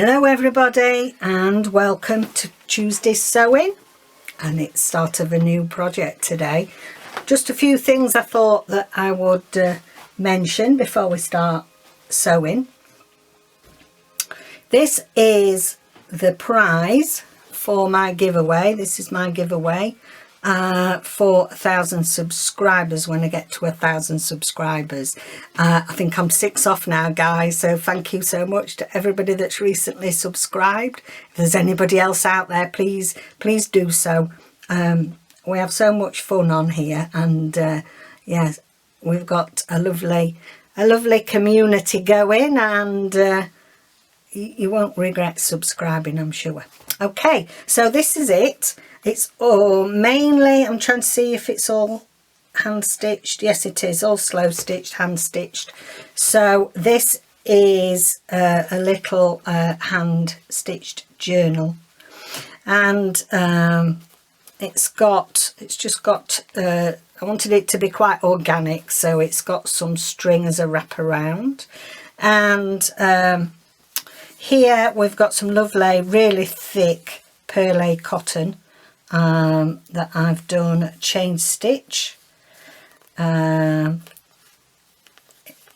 Hello everybody and welcome to Tuesday's Sewing, and it's start of a new project today. Just a few things I thought that I would mention before we start sewing. This is the prize for my giveaway. This is my giveaway for 1,000 subscribers when I get to 1,000 subscribers. I think I'm 6 off now, guys, so thank you so much to everybody that's recently subscribed. If there's anybody else out there, please do so. We have so much fun on here, and yes, we've got a lovely community going, and you won't regret subscribing, I'm sure. Okay, so this is it. It's all mainly, I'm trying to see if it's all hand stitched. Yes, it is all slow stitched, hand stitched. So this is a little hand stitched journal, and it's just got I wanted it to be quite organic, so it's got some string as a wraparound, and here we've got some lovely, really thick perlé cotton that I've done chain stitch round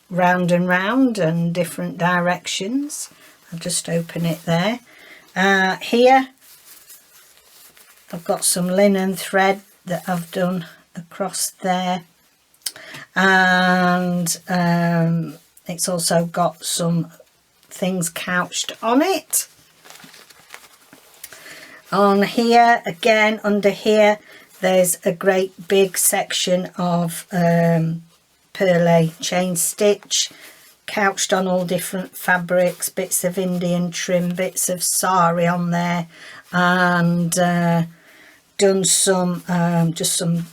and round and different directions. I'll just open it there. Here I've got some linen thread that I've done across there, and it's also got some things couched on it. On here, again, under here, there's a great big section of perlé chain stitch, couched on all different fabrics, bits of Indian trim, bits of sari on there, and done some just some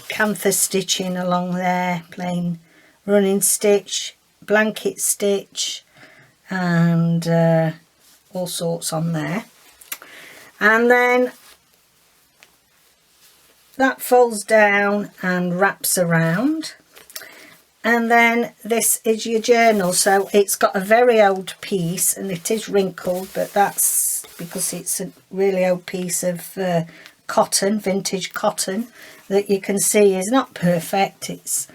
cantha stitching along there, plain running stitch, blanket stitch, and all sorts on there. And then that folds down and wraps around, and then this is your journal. So it's got a very old piece, and it is wrinkled, but that's because it's a really old piece of cotton, vintage cotton, that you can see is not perfect. It's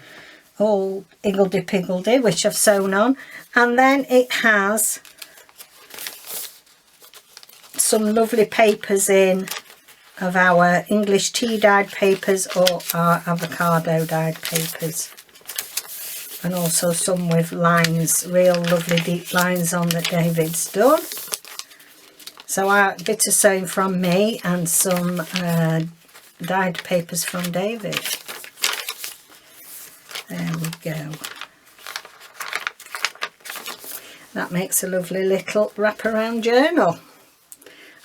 all higgledy-piggledy, which I've sewn on. And then it has some lovely papers in of our English tea dyed papers or our avocado dyed papers, and also some with lines, real lovely deep lines on that David's done. So a bit of sewing from me and some dyed papers from David. There we go. That makes a lovely little wraparound journal.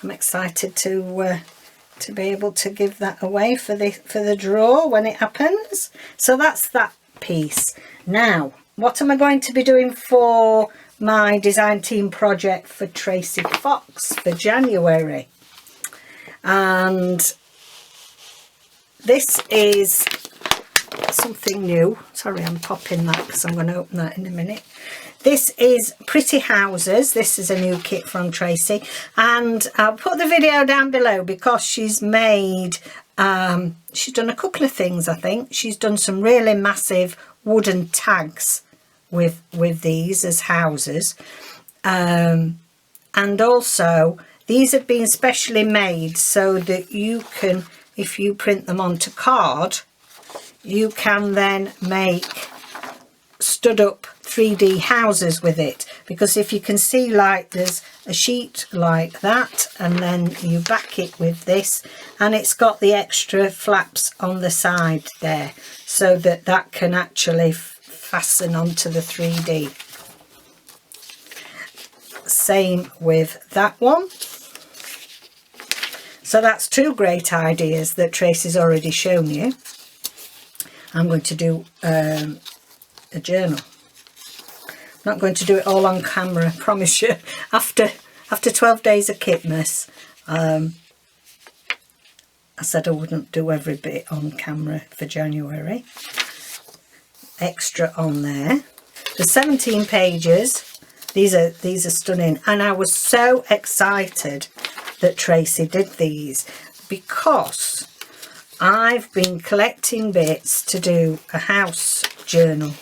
I'm excited to be able to give that away for the draw when it happens. So that's that piece. Now, what am I going to be doing for my design team project for Tracie Fox for January? And this is something new. Sorry, I'm popping that because I'm going to open that in a minute. This is Pretty Houses. This is a new kit from Tracie, and I'll put the video down below because she's made, she's done a couple of things. I think she's done some really massive wooden tags with these as houses, and also these have been specially made so that you can, if you print them onto card, you can then make stood up 3D houses with it. Because if you can see, like, there's a sheet like that, and then you back it with this, and it's got the extra flaps on the side there, so that can actually fasten onto the 3D. Same with that one. So that's two great ideas that Tracie's already shown you. I'm going to do a journal. I'm not going to do it all on camera, I promise you. After 12 days of Kitmas, I said I wouldn't do every bit on camera for January. Extra on there. There's 17 pages, These are stunning, and I was so excited that Tracie did these, because I've been collecting bits to do a house journal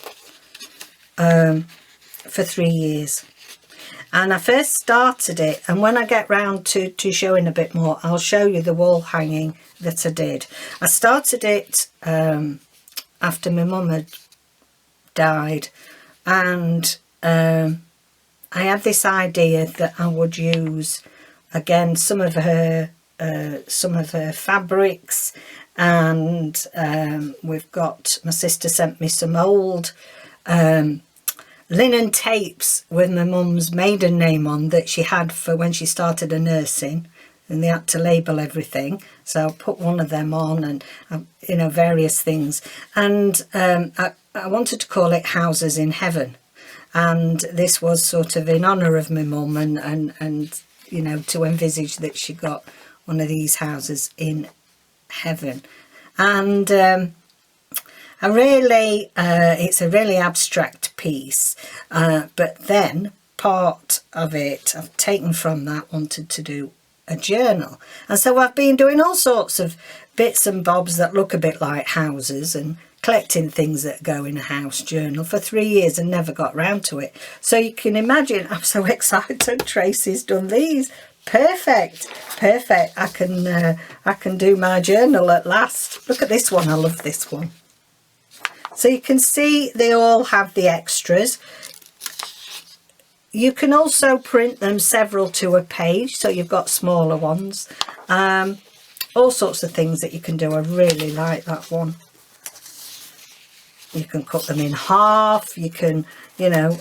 for 3 years. And I first started it, and when I get round to showing a bit more, I'll show you the wall hanging that I did. I started it after my mum had died, and I had this idea that I would use again some of her fabrics, and we've got, my sister sent me some old linen tapes with my mum's maiden name on that she had for when she started her nursing, and they had to label everything, so I put one of them on, and you know, various things. And I wanted to call it Houses in Heaven, and this was sort of in honour of my mum, and you know, to envisage that she got one of these houses in heaven. And I really, it's a really abstract piece, but then part of it I've taken from that, wanted to do a journal. And so I've been doing all sorts of bits and bobs that look a bit like houses, and collecting things that go in a house journal for 3 years and never got round to it. So you can imagine, I'm so excited Tracie's done these. Perfect. I can do my journal at last. Look at this one, I love this one. So you can see they all have the extras. You can also print them several to a page, so you've got smaller ones. All sorts of things that you can do. I really like that one. You can cut them in half. You can, you know,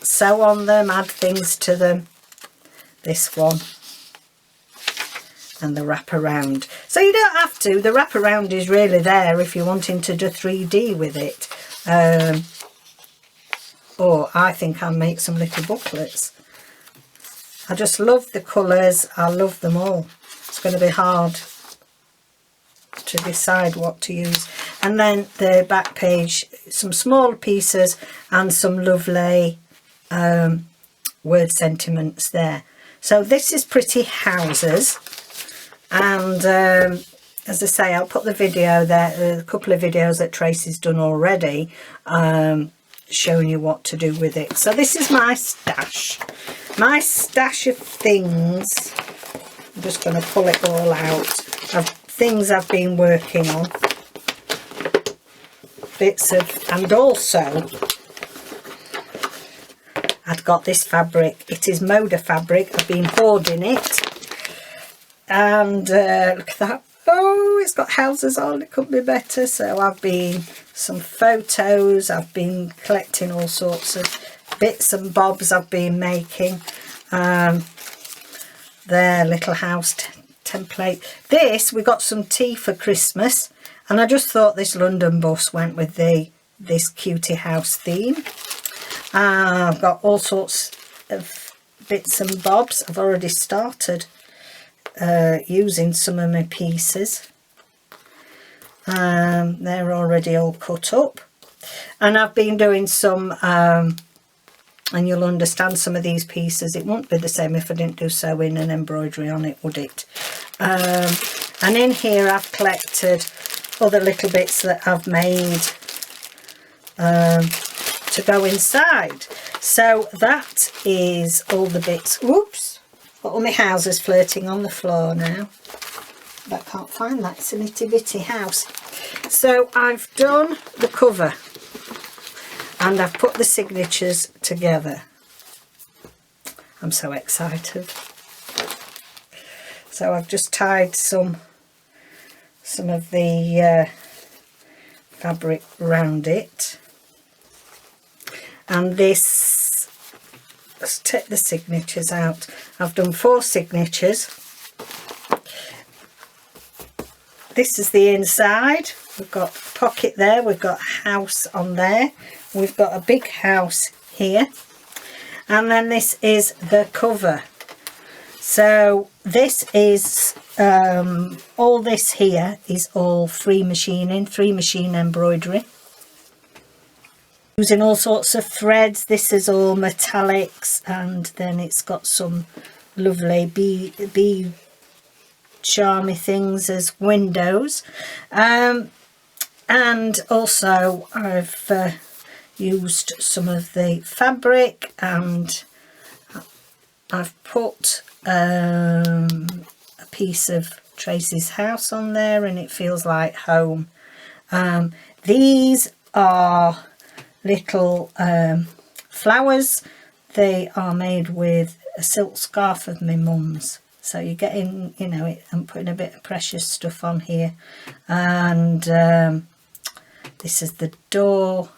sew on them, add things to them. This one. And the wraparound. So you don't have to. The wraparound is really there if you're wanting to do 3D with it. Or I think I'll make some little booklets. I just love the colours. I love them all. It's going to be hard to decide what to use. And then the back page, some small pieces and some lovely word sentiments there. So this is Pretty Houses. And as I say, I'll put the video there, a couple of videos that Tracie's done already, showing you what to do with it. So this is my stash of things. I'm just going to pull it all out of things I've been working on, bits of, and also I've got this fabric. It is Moda fabric. I've been hoarding it. And look at that. Oh, it's got houses on. It could be better. So I've been, some photos. I've been collecting all sorts of bits and bobs I've been making. Their little house template. This, we got some tea for Christmas. And I just thought this London bus went with this cutie house theme. I've got all sorts of bits and bobs. I've already started using some of my pieces. They're already all cut up, and I've been doing some and you'll understand some of these pieces, it won't be the same if I didn't do sewing and embroidery on it, would it? And in here I've collected other little bits that I've made to go inside. So that is all the bits. Whoops, got all my houses flirting on the floor now. But I can't find that, it's a nitty bitty house. So I've done the cover and I've put the signatures together. I'm so excited. So I've just tied some of the fabric around it. And this, let's take the signatures out. I've done 4 signatures. This is the inside. We've got a pocket there, we've got a house on there, we've got a big house here, and then this is the cover. So this is all this here is all free machining, free machine embroidery. using all sorts of threads. This is all metallics, and then it's got some lovely bee charmy things as windows. And also I've used some of the fabric, and I've put a piece of Tracie's house on there, and it feels like home. These are little flowers. They are made with a silk scarf of my mum's, so you're getting, you know, I'm putting a bit of precious stuff on here. And this is the door,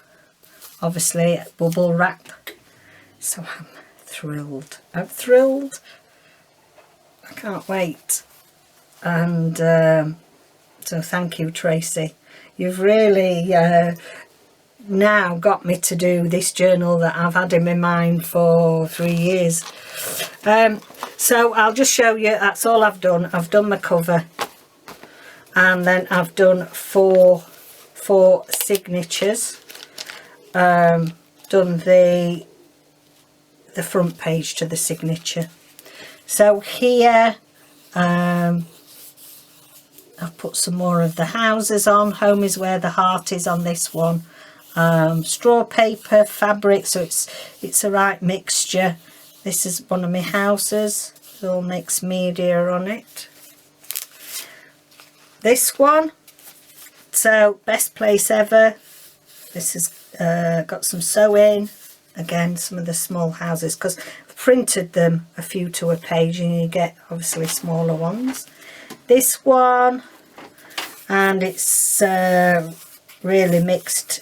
obviously bubble wrap. So I'm thrilled. I can't wait. And so thank you, Tracie. You've really now got me to do this journal that I've had in my mind for 3 years. So I'll just show you, that's all I've done. I've done my cover, and then I've done four signatures. Done the front page to the signature. So here I've put some more of the houses on. Home is where the heart is on this one. Straw paper, fabric, so it's a right mixture. This is one of my houses, it's all mixed media on it. This one, so best place ever. This has got some sewing, again some of the small houses, because I've printed them a few to a page, and you get obviously smaller ones. This one, and it's really mixed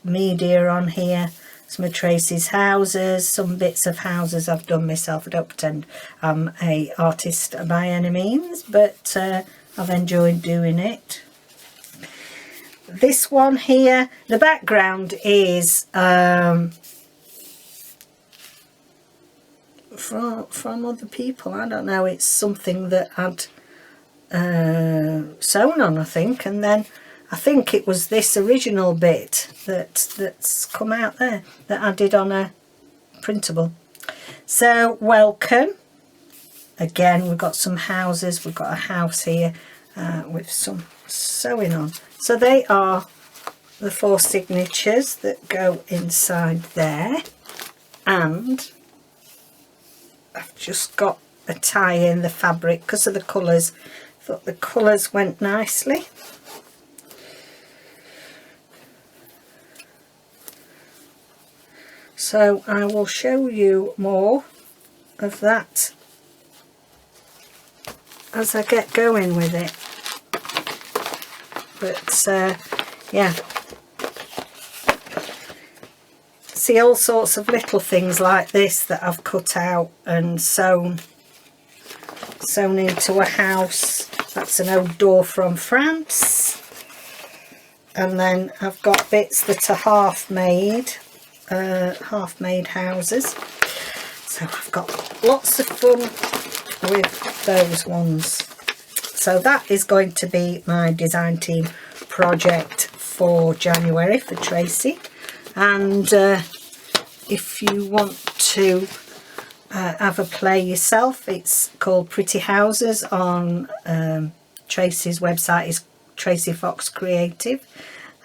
media on here. Some of Tracie's houses, some bits of houses I've done myself. I don't pretend I'm a artist by any means, but I've enjoyed doing it. This one here, the background is from other people. I don't know, it's something that I'd sewn on, I think, and then I think it was this original bit that's come out there that I did on a printable. So welcome. Again, we've got some houses. We've got a house here with some sewing on. So they are the 4 signatures that go inside there. And I've just got a tie in the fabric because of the colours. I thought the colours went nicely. So I will show you more of that as I get going with it. But yeah, see all sorts of little things like this that I've cut out and sewn into a house. That's an old door from France. And then I've got bits that are half-made houses. So I've got lots of fun with those ones. So that is going to be my design team project for January for Tracie. And if you want to have a play yourself, it's called Pretty Houses on Tracie's website is Tracie Fox Creative,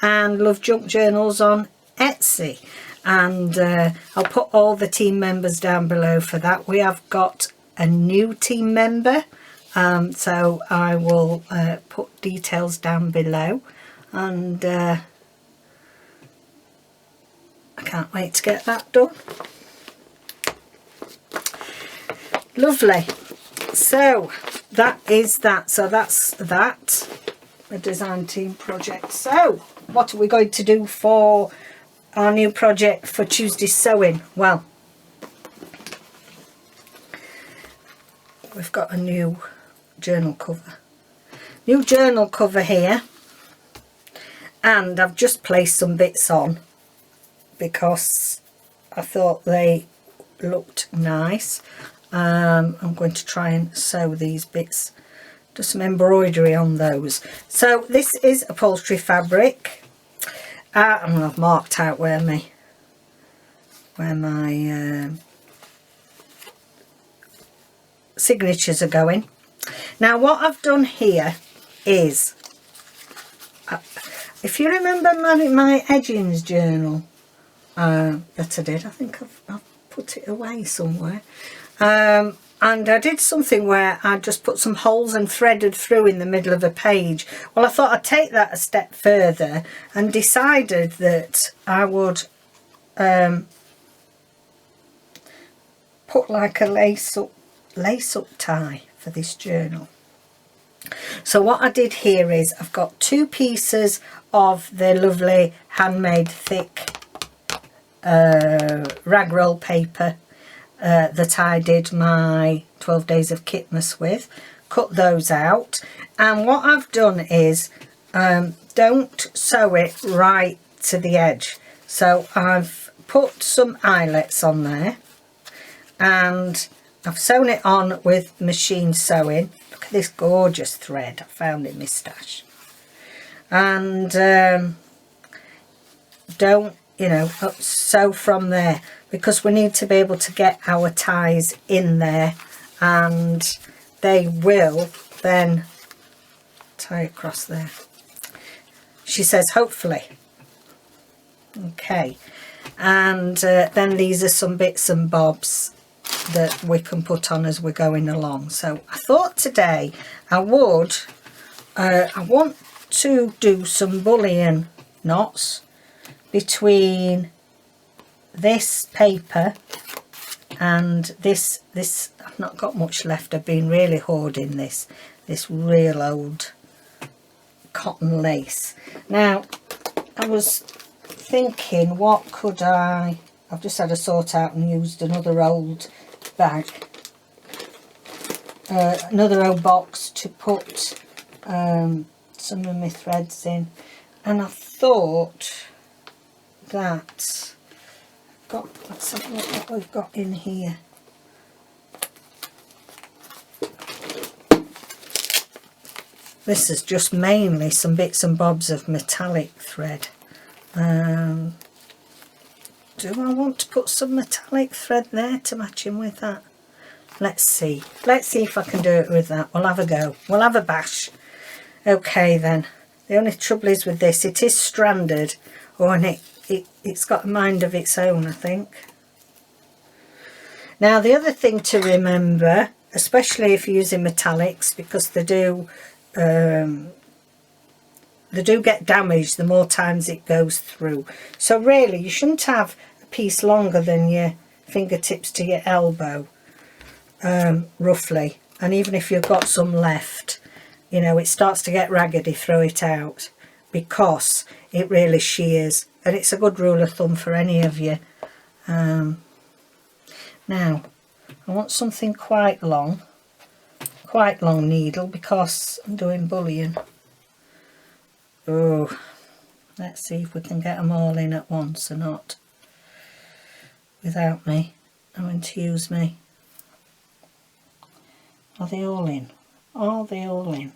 and Love Junk Journals on Etsy. And I'll put all the team members down below for that. We have got a new team member, so I will put details down below, and I can't wait to get that done. Lovely. So that is that. So that's that, a design team project. So what are we going to do for our new project for Tuesday sewing? Well, we've got a new journal cover. New journal cover here, and I've just placed some bits on because I thought they looked nice. I'm going to try and sew these bits, do some embroidery on those. So this is upholstery fabric. I've marked out where my signatures are going. Now what I've done here is, if you remember my edgings journal that I did, I think I've put it away somewhere, and I did something where I just put some holes and threaded through in the middle of a page. Well, I thought I'd take that a step further and decided that I would put like a lace up tie for this journal. So what I did here is I've got 2 pieces of the lovely handmade thick rag roll paper that I did my 12 days of Kitmas with. Cut those out, and what I've done is don't sew it right to the edge, so I've put some eyelets on there and I've sewn it on with machine sewing. Look at this gorgeous thread I found in my stash. And don't, you know, sew from there, because we need to be able to get our ties in there, and they will then tie across there. She says hopefully. Okay, and then these are some bits and bobs that we can put on as we're going along. So I thought today I want to do some bullion knots between this paper and this. I've not got much left. I've been really hoarding this real old cotton lace. Now I was thinking, what could I've just had a sort out and used another old bag, another old box to put some of my threads in, and I thought that let's have a look what we've got in here. This is just mainly some bits and bobs of metallic thread. Do I want to put some metallic thread there to match in with that? Let's see if I can do it with that. We'll have a go, we'll have a bash. Okay then, the only trouble is with this, it is stranded, and it's got a mind of its own, I think. Now the other thing to remember, especially if you're using metallics, because they do get damaged the more times it goes through. So really you shouldn't have a piece longer than your fingertips to your elbow, roughly. And even if you've got some left, you know, it starts to get raggedy, throw it out, because it really shears. And it's a good rule of thumb for any of you. Now I want something quite long needle, because I'm doing bullion. Oh, let's see if we can get them all in at once or not, without me having to use me. Are they all in? Are they all in?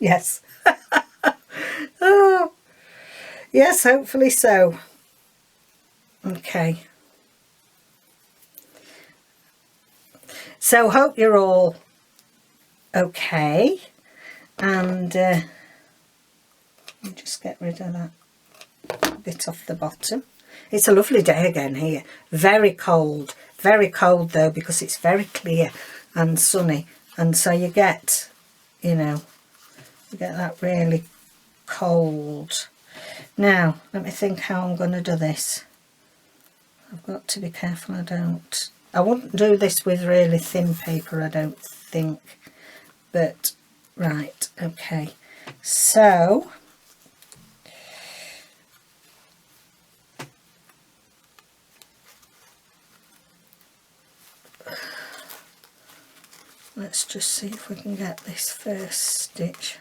Yes. Oh, yes, hopefully so. Okay. So hope you're all okay, and let me just get rid of that bit off the bottom. It's a lovely day again here. Very cold though, because it's very clear and sunny, and so you get, you know, you get that really cold. Now let me think how I'm going to do this. I've got to be careful I wouldn't do this with really thin paper, I don't think, but right, okay, so let's just see if we can get this first stitch.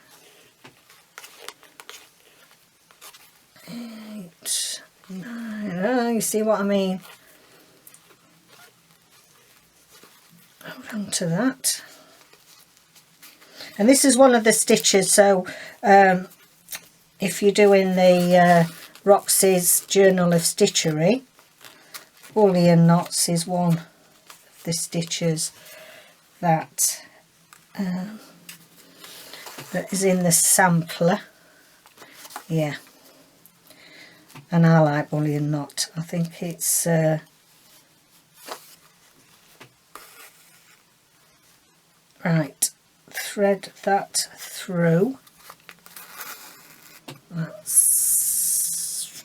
8, 9, oh, you see what I mean? Hold on to that. And this is one of the stitches, so if you're doing the Roxy's Journal of Stitchery, bullion knots is one of the stitches that that is in the sampler. Yeah, and I like bullion knot. I think it's right, thread that through. That's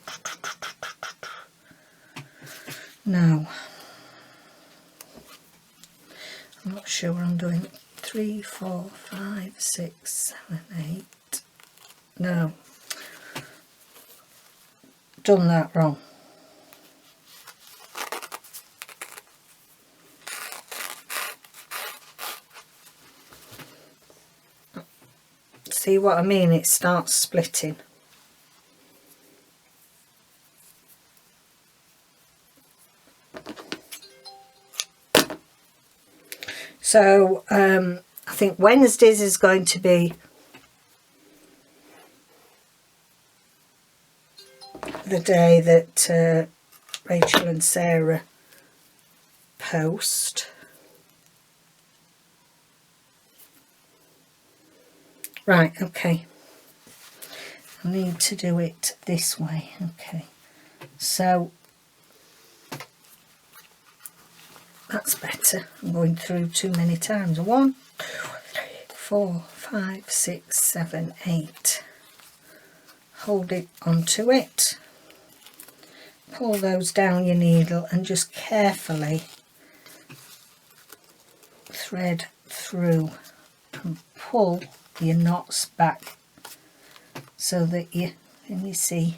no, I'm not sure what I'm doing. 3, 4, 5, 6, 7, 8. No, done that wrong. See what I mean? It starts splitting. So I think Wednesdays is going to be the day that Rachel and Sarah post. Right, okay. I need to do it this way. Okay, so that's better. I'm going through too many times. 1, 2, 3, 4, 5, 6, 7, 8. Hold it onto it. Pull those down your needle and just carefully thread through and pull your knots back so that you see.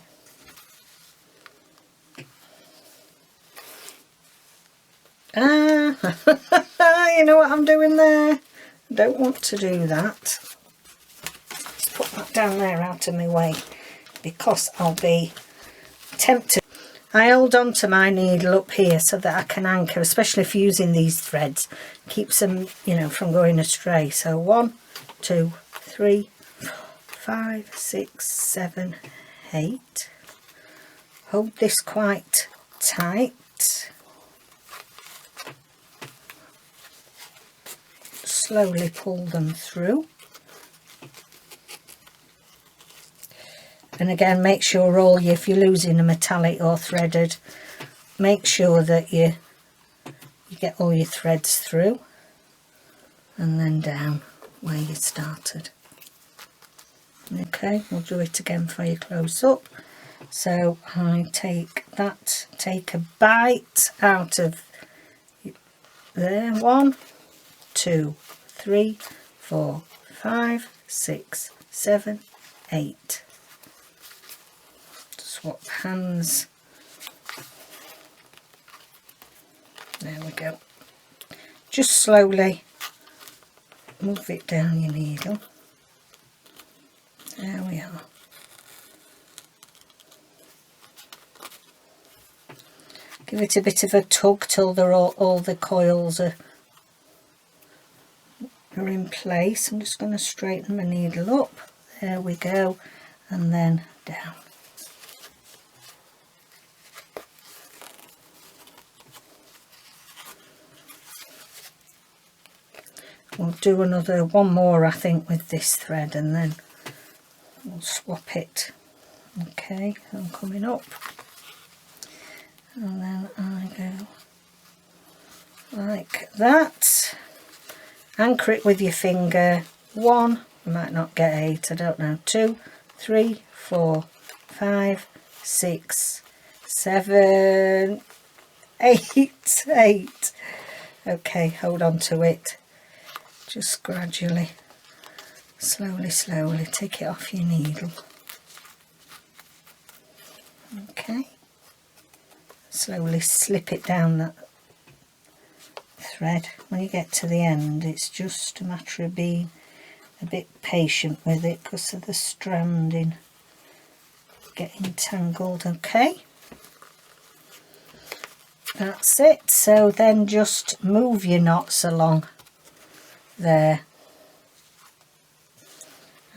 You know what I'm doing there? I don't want to do that. Let's put that down there out of my way because I'll be tempted. I hold on to my needle up here so that I can anchor, especially if using these threads. Keeps them, you know, from going astray. So 1, 2, 3, 4, 5, 6, 7, 8. Hold this quite tight. Slowly pull them through. And again, make sure all you, if you're losing a metallic or threaded, make sure that you get all your threads through and then down where you started. Okay, we'll do it again for you close up. So I take a bite out of there. 1, 2, 3, 4, 5, 6, 7, 8. Swap hands. There we go. Just slowly move it down your needle. There we are. Give it a bit of a tug till they're all the coils are in place. I'm just going to straighten my needle up. There we go. And then down. We'll do one more I think with this thread and then we'll swap it. Okay, I'm coming up and then I go like that. Anchor it with your finger. 1, you might not get 8, I don't know. 2, 3, 4, 5, 6, 7, 8. 8. Okay, hold on to it. Just gradually, slowly take it off your needle. Okay. Slowly slip it down that thread. When you get to the end, it's just a matter of being a bit patient with it because of the stranding getting tangled. Okay. That's it. So then just move your knots along there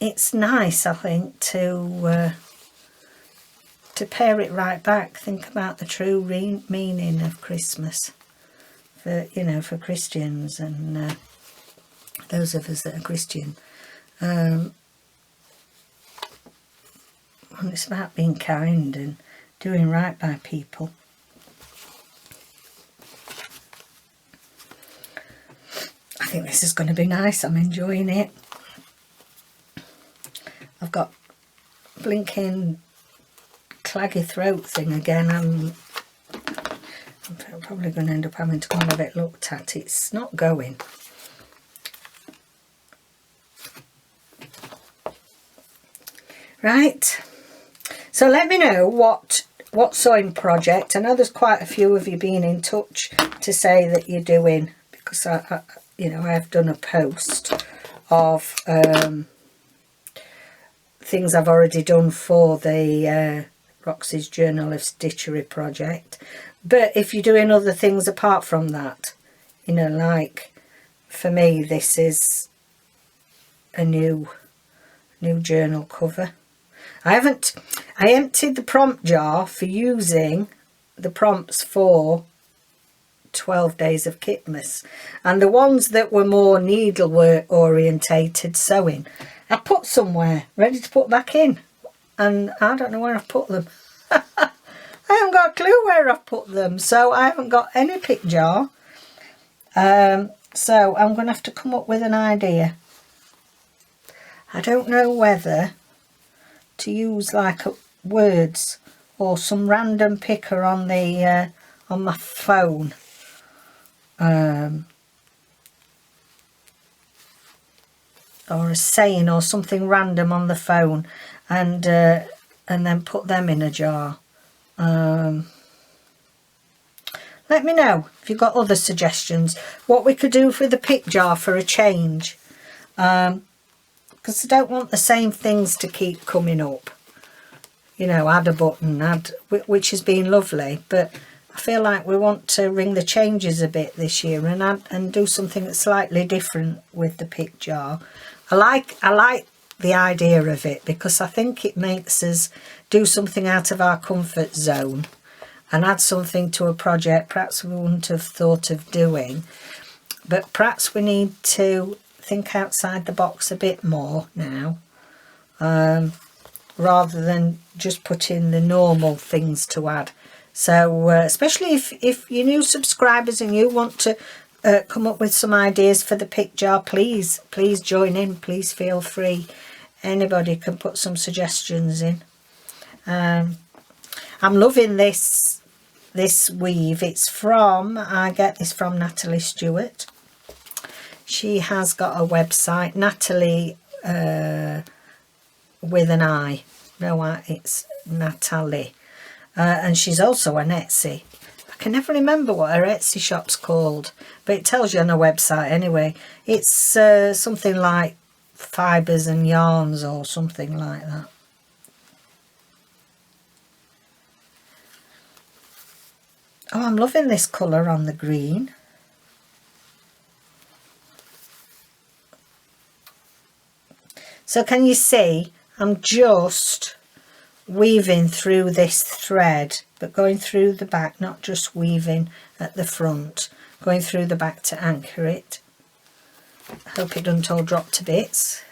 it's nice, I think, to pare it right back, think about the true meaning of Christmas for, you know, for Christians and those of us that are Christian. And it's about being kind and doing right by people. I think this is going to be nice. I'm enjoying it. I've got blinking claggy throat thing again. I'm probably going to end up having to come and have it looked at. It's not going. Right. So let me know what sewing project. I know there's quite a few of you being in touch to say that you're doing, because I you know, I have done a post of things I've already done for the Roxy's Journal of Stitchery project. But if you're doing other things apart from that, you know, like for me, this is a new journal cover. I emptied the prompt jar for using the prompts for 12 Days of Kitmas, and the ones that were more needlework orientated sewing I put somewhere ready to put back in, and I don't know where I've put them. I haven't got a clue where I've put them, so I haven't got any pick jar. So I'm going to have to come up with an idea. I don't know whether to use like words or some random picker on the on my phone, or a saying or something random on the phone, and then put them in a jar. Let me know if you've got other suggestions what we could do for the pick jar for a change, because I don't want the same things to keep coming up. You know, add a button, which has been lovely, but I feel like we want to ring the changes a bit this year and do something that's slightly different with the pick jar. I like the idea of it, because I think it makes us do something out of our comfort zone and add something to a project perhaps we wouldn't have thought of doing. But perhaps we need to think outside the box a bit more now, rather than just put in the normal things to add. So especially if you're new subscribers and you want to come up with some ideas for the pick jar, please join in. Please feel free. Anybody can put some suggestions in. I'm loving this weave. It's from, I get this from Natalie Stewart. She has got a website, Natalie with an I. No, it's Natalie. And she's also on Etsy. I can never remember what her Etsy shop's called, but it tells you on her website anyway. It's something like fibres and yarns or something like that. Oh, I'm loving this colour on the green. So can you see, I'm just weaving through this thread, but going through the back, not just weaving at the front, going through the back to anchor it. I hope it doesn't all drop to bits.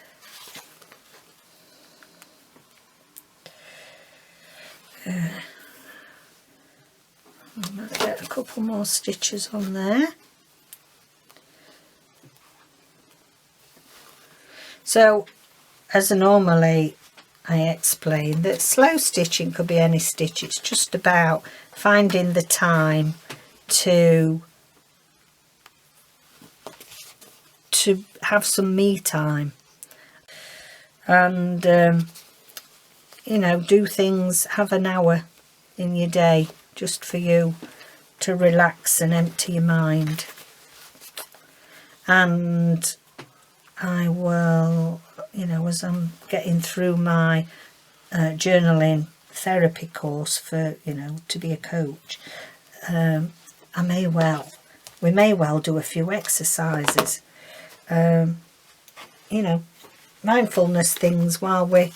I might get a couple more stitches on there. So, as normally I explain, that slow stitching could be any stitch. It's just about finding the time to have some me time, and you know, do things, have an hour in your day just for you to relax and empty your mind. And I will, you know, as I'm getting through my journaling therapy course for, you know, to be a coach, we may well do a few exercises, you know, mindfulness things while we're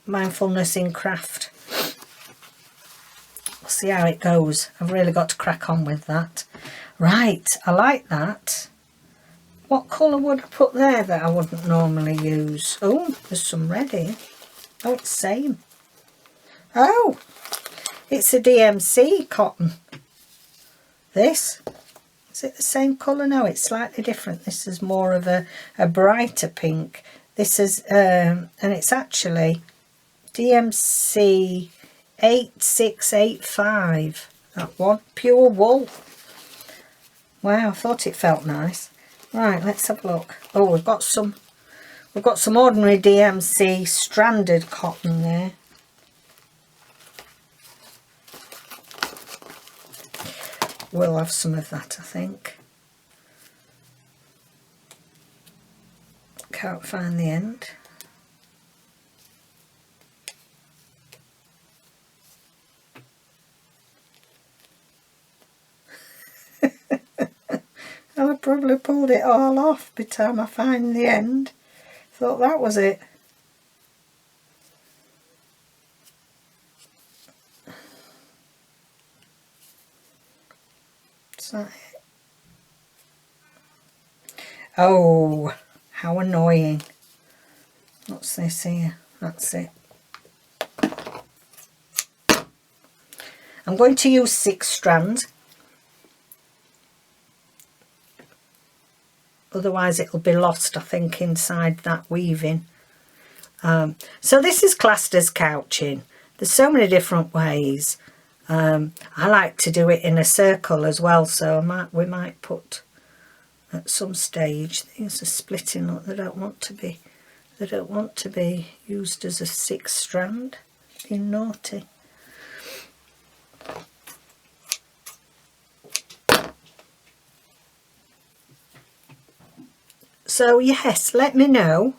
mindfulness in craft. We'll see how it goes. I've really got to crack on with that. Right, I like that. What colour would I put there that I wouldn't normally use? Oh, there's some red here. Oh, it's the same. Oh, it's a DMC cotton. This. Is it the same colour? No, it's slightly different. This is more of a brighter pink. This is, and it's actually DMC 8685. That one. Pure wool. Wow, I thought it felt nice. Right, let's have a look. Oh, we've got some ordinary DMC stranded cotton there. We'll have some of that, I think. Can't find the end. I probably pulled it all off by the time I find the end. Thought that was it. Is that it? Oh, how annoying. What's this here? That's it. I'm going to use 6 strands. Otherwise it'll be lost, I think, inside that weaving. So this is classed as couching. There's so many different ways. I like to do it in a circle as well, so we might put at some stage things are splitting up. They don't want to be used as a 6th strand. Being naughty. So yes, let me know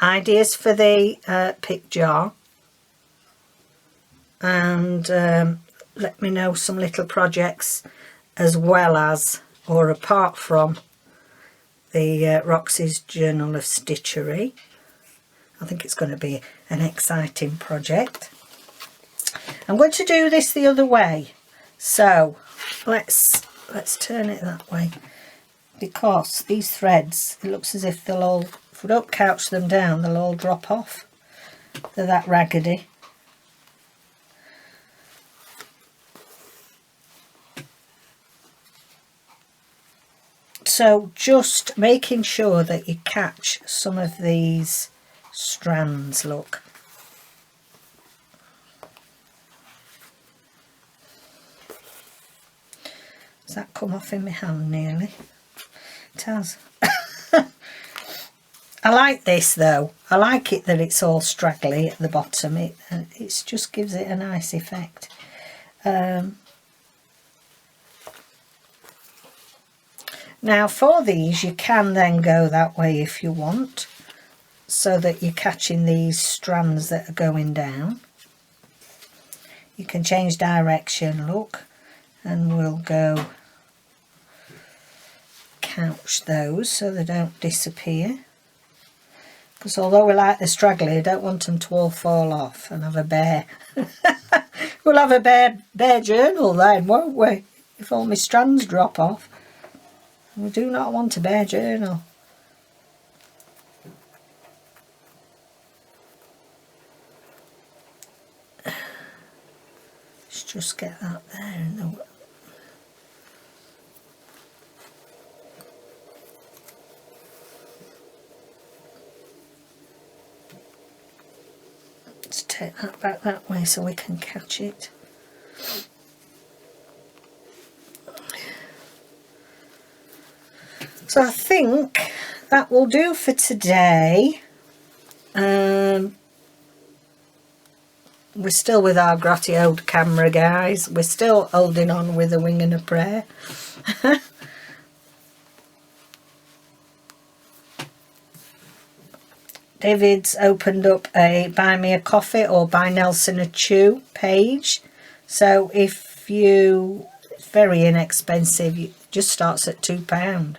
ideas for the pick jar, and let me know some little projects as well as or apart from the Roxy's Journal of Stitchery. I think it's going to be an exciting project. I'm going to do this the other way, so let's turn it that way. Because these threads, it looks as if they'll all, if we don't couch them down, they'll all drop off. They're that raggedy. So just making sure that you catch some of these strands, look. Does that come off in my hand nearly? It has. I like this though. I like it that it's all straggly at the bottom. It just gives it a nice effect. Now for these you can then go that way if you want, so that you're catching these strands that are going down. You can change direction, look, and we'll go couch those so they don't disappear, because although we like the straggly, I don't want them to all fall off and have a bare we'll have a bare journal then, won't we, if all my strands drop off. We do not want a bare journal. Let's just get that there in the let's take that back that way so we can catch it. So I think that will do for today. We're still with our grotty old camera, guys. We're still holding on with a wing and a prayer. David's opened up a Buy Me a Coffee or Buy Nelson a Chew page. So if you, it's very inexpensive, it just starts at £2.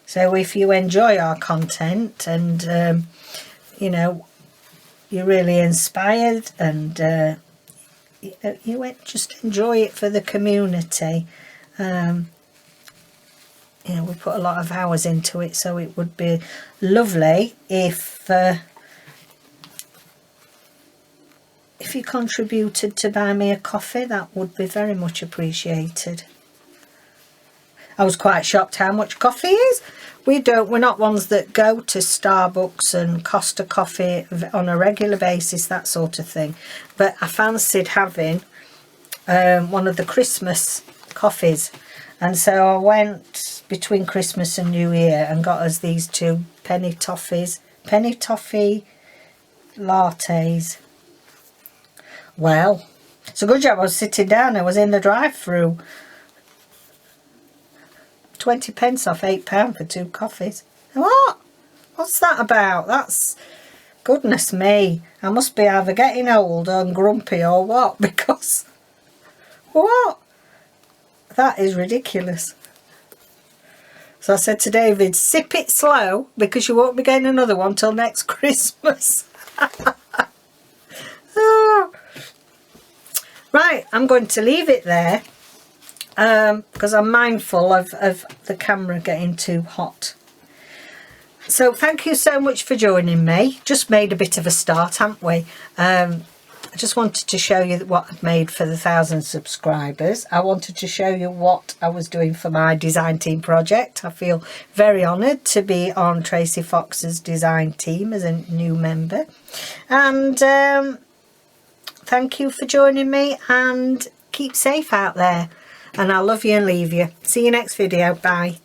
So if you enjoy our content and you know, you're really inspired, and you just enjoy it for the community. You know, we put a lot of hours into it, so it would be lovely if you contributed to buy me a coffee. That would be very much appreciated. I was quite shocked how much coffee is. We're not ones that go to Starbucks and Costa Coffee on a regular basis, that sort of thing. But I fancied having one of the Christmas coffees. And so I went between Christmas and New Year and got us these 2 penny toffee lattes. Well, it's a good job I was sitting down. I was in the drive-through. 20 pence off £8 for 2 coffees. What? What's that about? That's... goodness me. I must be either getting old and grumpy or what, because... what? That is ridiculous. So I said to David, sip it slow, because you won't be getting another one till next Christmas. Oh. Right, I'm going to leave it there. Because I'm mindful of the camera getting too hot. So thank you so much for joining me. Just made a bit of a start, haven't we? I just wanted to show you what I've made for the 1,000 subscribers. I wanted to show you what I was doing for my design team project. I feel very honoured to be on Tracie Fox's design team as a new member. And thank you for joining me, and keep safe out there. And I'll love you and leave you. See you next video. Bye.